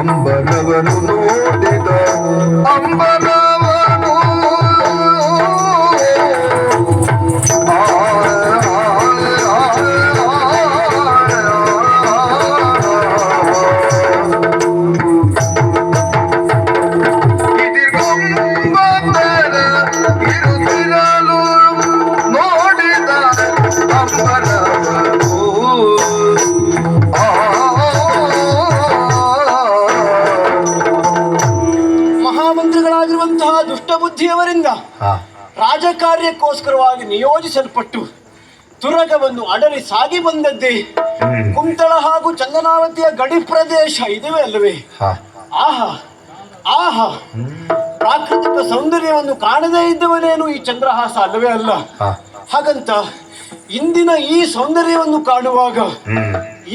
ಅಂಬರವನು ನೋಡಿದ ಅಂಬರವನು ದುಷ್ಟಬುದ್ಧಿಯವರಿಂದ ರಾಜಕಾರ್ಯಕ್ಕೋಸ್ಕರವಾಗಿ ನಿಯೋಜಿಸಲ್ಪಟ್ಟು ತುರಗವನ್ನು ಅಡರಿ ಸಾಗಿ ಬಂದದ್ದೇ ಕುಂತಳ ಹಾಗೂ ಚಂದನಾವತಿಯ ಗಡಿ ಪ್ರದೇಶ ಇದುವೇ ಅಲ್ಲವೇ? ಆಹಾ ಆಹಾ, ಪ್ರಾಕೃತಿಕ ಸೌಂದರ್ಯವನ್ನು ಕಾಣದೇ ಇದ್ದವನೇನು ಈ ಚಂದ್ರಹಾಸ ಅಲ್ಲವೇ ಅಲ್ಲ. ಹಾಗಂತ ಇಂದಿನ ಈ ಸೌಂದರ್ಯವನ್ನು ಕಾಣುವಾಗ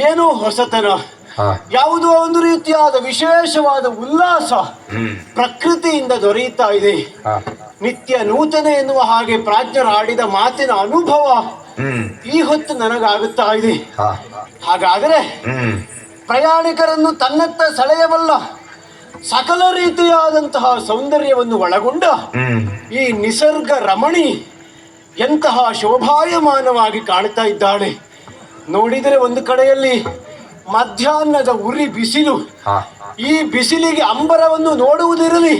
ಏನೋ ಹೊಸತನ, ಯಾವುದೋ ಒಂದು ರೀತಿಯಾದ ವಿಶೇಷವಾದ ಉಲ್ಲಾಸ ಪ್ರಕೃತಿಯಿಂದ ದೊರೆಯುತ್ತಾ ಇದೆ. ನಿತ್ಯ ನೂತನ ಎನ್ನುವ ಹಾಗೆ ಪ್ರಾಜ್ಞರು ಆಡಿದ ಮಾತಿನ ಅನುಭವ ಈ ಹೊತ್ತು ನನಗಾಗುತ್ತಾ ಇದೆ. ಹಾಗಾದರೆ ಪ್ರಯಾಣಿಕರನ್ನು ತನ್ನತ್ತ ಸೆಳೆಯಬಲ್ಲ ಸಕಲ ರೀತಿಯಾದಂತಹ ಸೌಂದರ್ಯವನ್ನು ಒಳಗೊಂಡ ಈ ನಿಸರ್ಗ ರಮಣಿ ಎಂತಹ ಶೋಭಾಯಮಾನವಾಗಿ ಕಾಣ್ತಾ ಇದ್ದಾಳೆ. ನೋಡಿದರೆ ಒಂದು ಕಡೆಯಲ್ಲಿ ಮಧ್ಯಾಹ್ನದ ಉರಿ ಬಿಸಿಲು, ಈ ಬಿಸಿಲಿಗೆ ಅಂಬರವನ್ನು ನೋಡುವುದಿರಲಿ,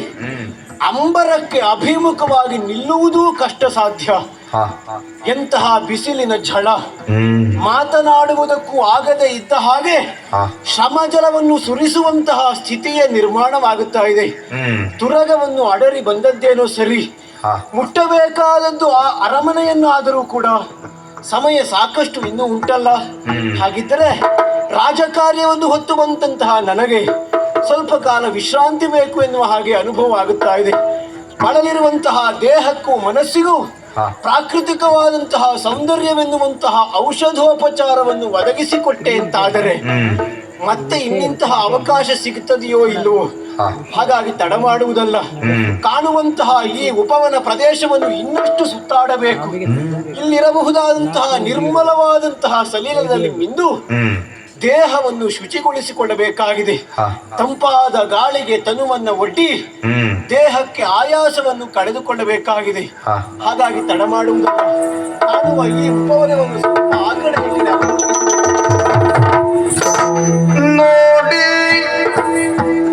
ಅಂಬರಕ್ಕೆ ಅಭಿಮುಖವಾಗಿ ನಿಲ್ಲುವುದೂ ಕಷ್ಟ ಸಾಧ್ಯ. ಎಂತಹ ಬಿಸಿಲಿನ ಝಳ, ಮಾತನಾಡುವುದಕ್ಕೂ ಆಗದೆ ಇದ್ದ ಹಾಗೆ ಶ್ರಮಜಲವನ್ನು ಸುರಿಸುವಂತಹ ಸ್ಥಿತಿಯೇ ನಿರ್ಮಾಣವಾಗುತ್ತಾ ಇದೆ. ತುರಗವನ್ನು ಅಡರಿ ಬಂದದ್ದೇನೋ ಸರಿ, ಮುಟ್ಟಬೇಕಾದದ್ದು ಆ ಅರಮನೆಯನ್ನು ಆದರೂ ಕೂಡ ಸಮಯ ಸಾಕಷ್ಟು ಇನ್ನೂ ಉಂಟಲ್ಲ. ಹಾಗಿದ್ದರೆ ರಾಜಕಾರ್ಯವನ್ನು ಹೊತ್ತು ಬಂದಂತಹ ನನಗೆ ಸ್ವಲ್ಪ ಕಾಲ ವಿಶ್ರಾಂತಿ ಬೇಕು ಎನ್ನುವ ಹಾಗೆ ಅನುಭವ ಆಗುತ್ತಾ ಇದೆ. ಬಳಲಿರುವಂತಹ ದೇಹಕ್ಕೂ ಮನಸ್ಸಿಗೂ ಪ್ರಾಕೃತಿಕವಾದಂತಹ ಸೌಂದರ್ಯವೆನ್ನುವಂತಹ ಔಷಧೋಪಚಾರವನ್ನು ಒದಗಿಸಿಕೊಟ್ಟೆ ಅಂತಾದರೆ ಮತ್ತೆ ಇನ್ನಿಂತಹ ಅವಕಾಶ ಸಿಗುತ್ತದೆಯೋ ಇಲ್ಲವೋ. ಹಾಗಾಗಿ ತಡ ಮಾಡುವುದಲ್ಲ, ಕಾಣುವಂತಹ ಈ ಉಪವನ ಪ್ರದೇಶವನ್ನು ಇನ್ನಷ್ಟು ಸುತ್ತಾಡಬೇಕು. ಇಲ್ಲಿರಬಹುದಾದಂತಹ ನಿರ್ಮಲವಾದಂತಹ ಸಲೀಲದಲ್ಲಿ ಮಿಂದು ದೇಹವನ್ನು ಶುಚಿಗೊಳಿಸಿಕೊಳ್ಳಬೇಕಾಗಿದೆ. ತಂಪಾದ ಗಾಳಿಗೆ ತನುವನ್ನ ಒಡ್ಡಿ ದೇಹಕ್ಕೆ ಆಯಾಸವನ್ನು ಕಳೆದುಕೊಳ್ಳಬೇಕಾಗಿದೆ. ಹಾಗಾಗಿ ತಡ ಮಾಡುವುದಲ್ಲ, ಕಾಣುವ ಈ ಉಪವನವನ್ನು ಸ್ವಲ್ಪ ಆ ಕಡೆ ನೋಡಿ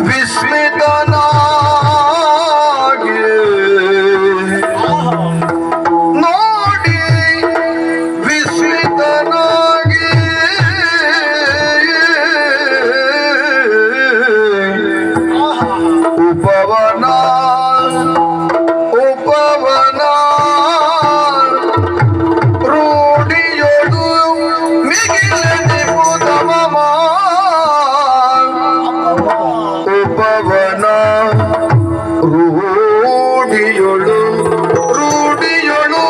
ವಿಸ್ಮಿತನಾಗಿ ನೋಡಿ ವಿಸ್ಮಿತನಾಗಿ ಉಪವನ ಉಪವನ ರೂಢಿಯೊಡು ಮಿಗಿಲನೆ ಮುದಮ ಉಪವನ ರೂಢಿಯೊಳು ರೂಢಿಯೊಳು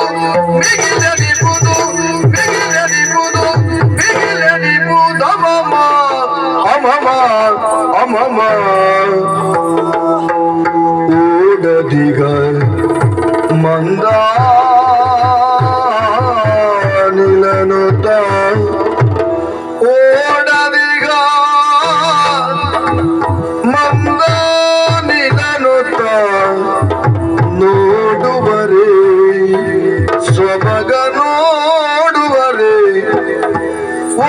ಮಿಗಿಲನಿಪುದು ಮಿಗಿಲನಿಪುದು ಮಿಗಿಲನಿಪುದಮ ಅಮಮ ಅಮಮ ಓಡದಿಗ ಮಂದ ನಿಲನುತ ಓಡದಿಗ ಮಂದ ನಿಲನುತ ನೋಡುವರೆ ಸ್ವಭಗ ನೋಡುವರೆ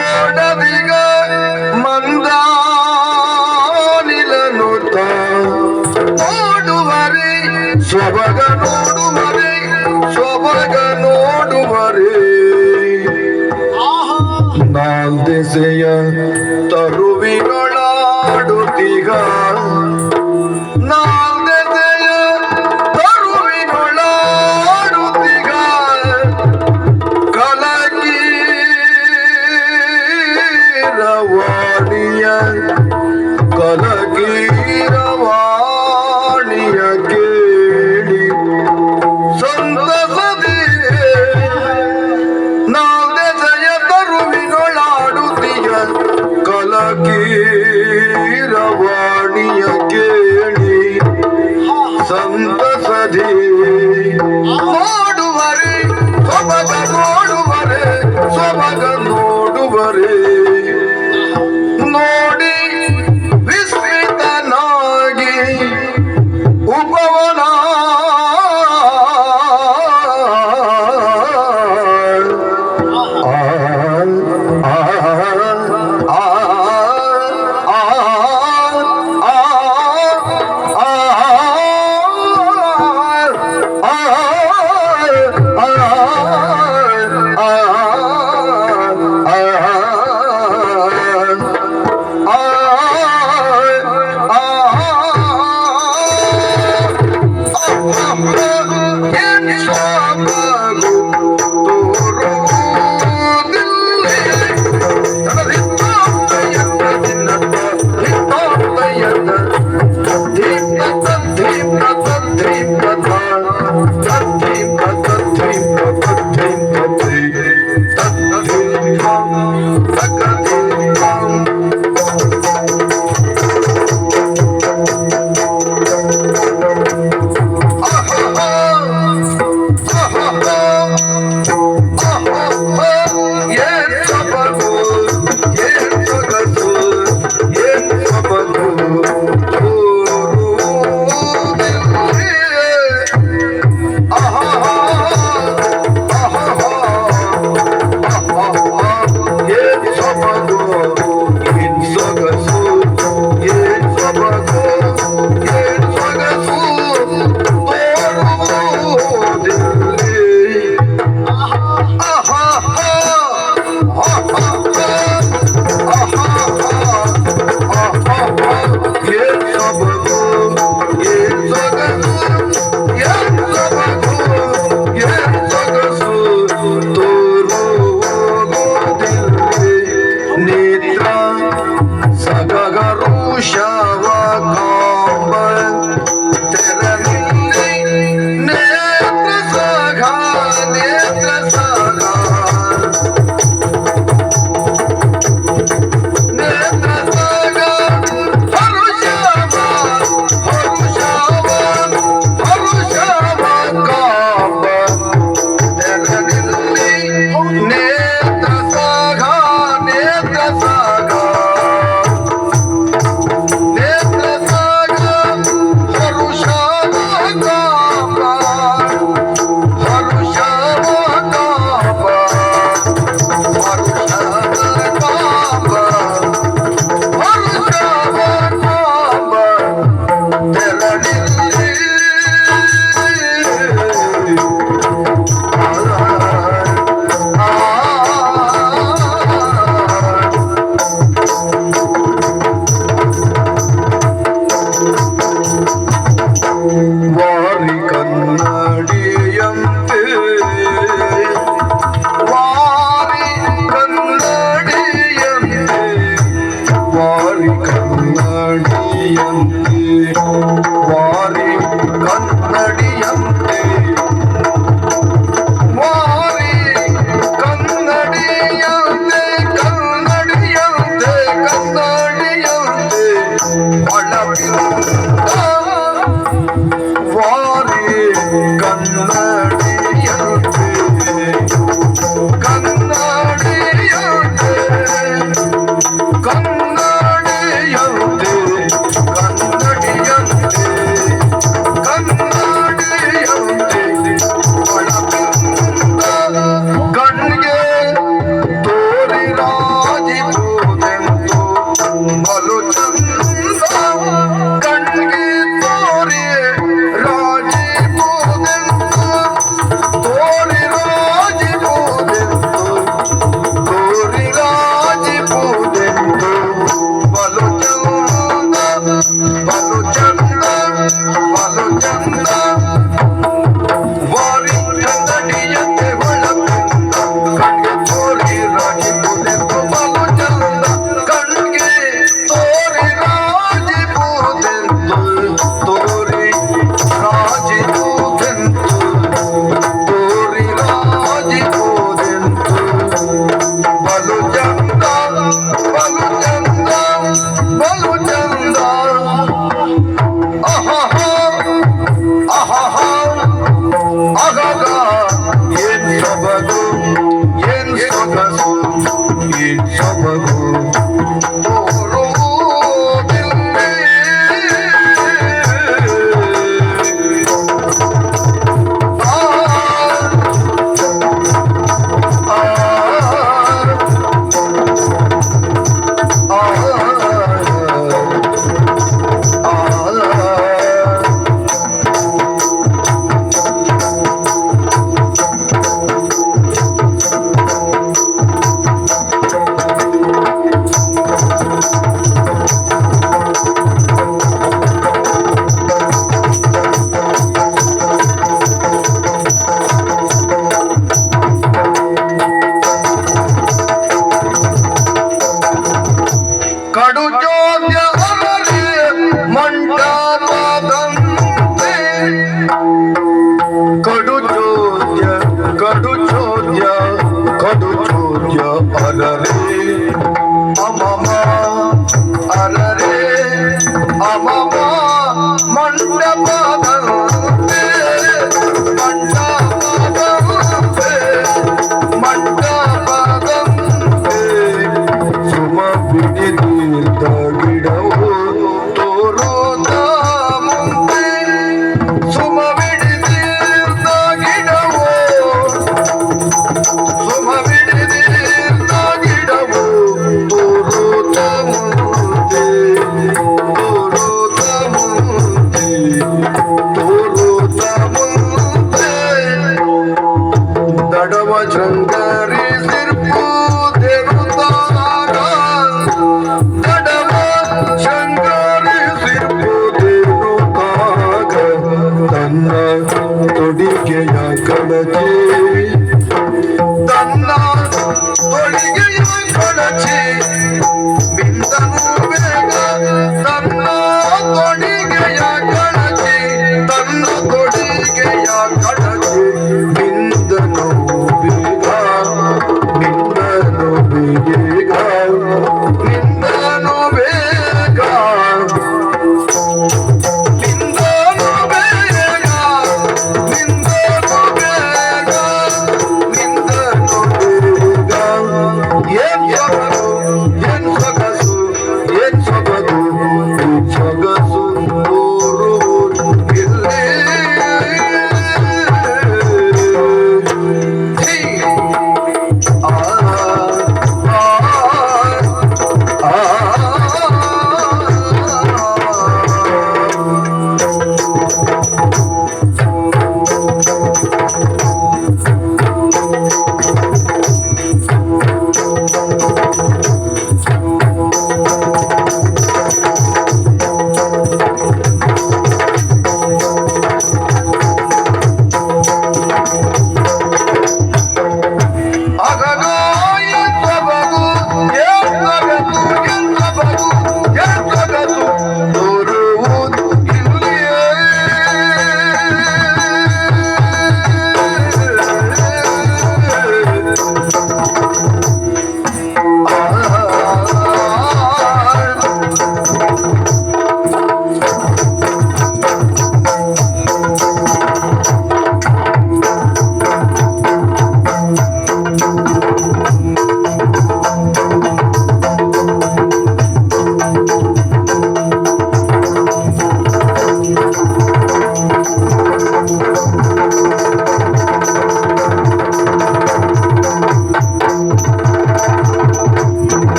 ಓಡದಿಗ ಮಂದ ನಿಲನುತ ನೋಡುವರೆ ಸ್ವಭಗ ನೋಡುವರೆ ಸ್ವಭಗ ನೋಡುವರೆ ನಾಲ್ದೆಸೆಯ ತರುವಿನೊಳಾಡುತ್ತೀಗ ನಾಲ್ದೆಸೆಯ ತರುವಿನೊಳಾಡುತ್ತೀಗ ಕಲಕಿ ರವಾಣಿಯ ಕಲಕಿ ರವಾಣಿಯ ಕೇಳಿ ಸಂತಸದಿ ನಾಲ್ದೆಸೆಯ ತರುವಿನೊಳಾಡುತ್ತೀಯ ಕಲಕಿ ರವಾಣಿಯ ಕೇಳಿ ಸಂತಸದಿ ನೋಡುವರೆ ಸೊಬಗ ನೋಡುವರೆ ಸೊಬಗ ನೋಡುವರೆ ನೋಡಿ ವಿಸ್ಮಿತನಾಗಿ ಕಾಂಬ ತೆರನಿಲ್ಲಿ ನೇತ್ರ ಸಾಘ ನೇತ್ರ ಸಾಘ ನೇತ್ರ ಸಾಘ ಹರುಷಾವ ಹರುಷಾವ ಹರುಷಾವ ಕಾಂಬ ತೆರನಿಲ್ಲಿ ನೇತ್ರ ಸಾಘ ನೇತ್ರ ಸಾಘ ನೇತ್ರ ಸಾಘ ಹರುಷಾವ ಕಾಂಬ ಹರುಷಾವ ಕಾಂಬ ಹರುಷಾವ ಕಾಂಬ ಹರುಷಾವ ಕಾಂಬ ತೆರಳಿಲ್ಲಿ ವಾರಿ ಕನ್ನಡಿಯಂತೆ ವಾರಿ ಕನ್ನಡಿಯಂತೆ ವಾರಿ ಕನ್ನಡಿಯಂತೆ ವಾರಿ ಕನ್ನಡಿಯಂತೆ ವಾರಿ ಕನ್ನಡಿಯಂತೆ ಕನ್ನಡಿಯಂತೆ ಕನ್ನಡಿಯಂತೆ ಒಳಬಿಂದ ವಾರಿ ಕನ್ನಡಿಯಂತೆ ಕನ್ನಡಿಯಂತೆ ಕನ್ನಡಿಯಂತೆ ಕನ್ನಡಿಯಂತೆ ಕನ್ನಡಿಯಂತೆ ಒಳಬಿಂದ ಕಣ್ಣಿಗೆ ತೋರಿ ರಾಜಿಪುದೆಂದು ಬಲು ಚಂದ ಕಣ್ಣಿಗೆ ತೋರಿ ರಾಜಿಪುದೆಂದು ತೋರಿ ರಾಜಿಪುದೆಂದು ತೋರಿ ರಾಜಿಪುದೆಂದು ಬಲು ಚಂದ ಬಲು ಚಂದ ಬಲು ಚಂದ ವಾರಿ ಕನ್ನಡಿಯಂತೆ ಒಳಬಿಂದ ಕಣ್ಣಿಗೆ ತೋರಿ ರಾಜಿಪುದೆಂದು ಬಲು ಚಂದ ಕಣ್ಣಿಗೆ ತೋರಿ ರಾಜಿಪುದೆಂದು ತೋರಿ ರಾಜಿಪುದೆಂದು ತೋರಿ ರಾಜಿಪುದೆಂದು ಬಲು ಚಂದ ಬಲು ಚಂದ ಬಲು ಚಂದ ಆಹಾ ಆಹಾ ಆಗಾಗ ಏನ್ ಸೊಬಗು ಏನ್ ಸೊಗಸು ಏನ್ ಸೊಬಗು ತೋರುವುದಿಲ್ಲಿ. ಆ, ಆ, ಆ, ಆ, ಕಡು ಚೋದ್ಯ ಅರರೆ ಮಂಟಪದಂತೆ ಕಡು ಚೋದ್ಯ ಕಡು ಚೋದ್ಯ ಕಡು ಚೋದ್ಯ ಅರರೆ ಅಮಮ ಅರರೆ ಅಮಮ ಮಂಟಪದಂತೆ ಮಂಟಪದಂತೆ ಮಂಟಪದಂತೆ ಸುಮ ಬಿಡಿದ ಗಿಡವು ತೋರೋದ ಮುಂದೆ ಸುಮ ಬಿಡಿದ ಗಿಡವು ಸುಮ ಬಿಡಿದ ಗಿಡವು ತೋರೋದ ಮುಂದೆ ತೋರೋದ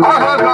ಆಹಾ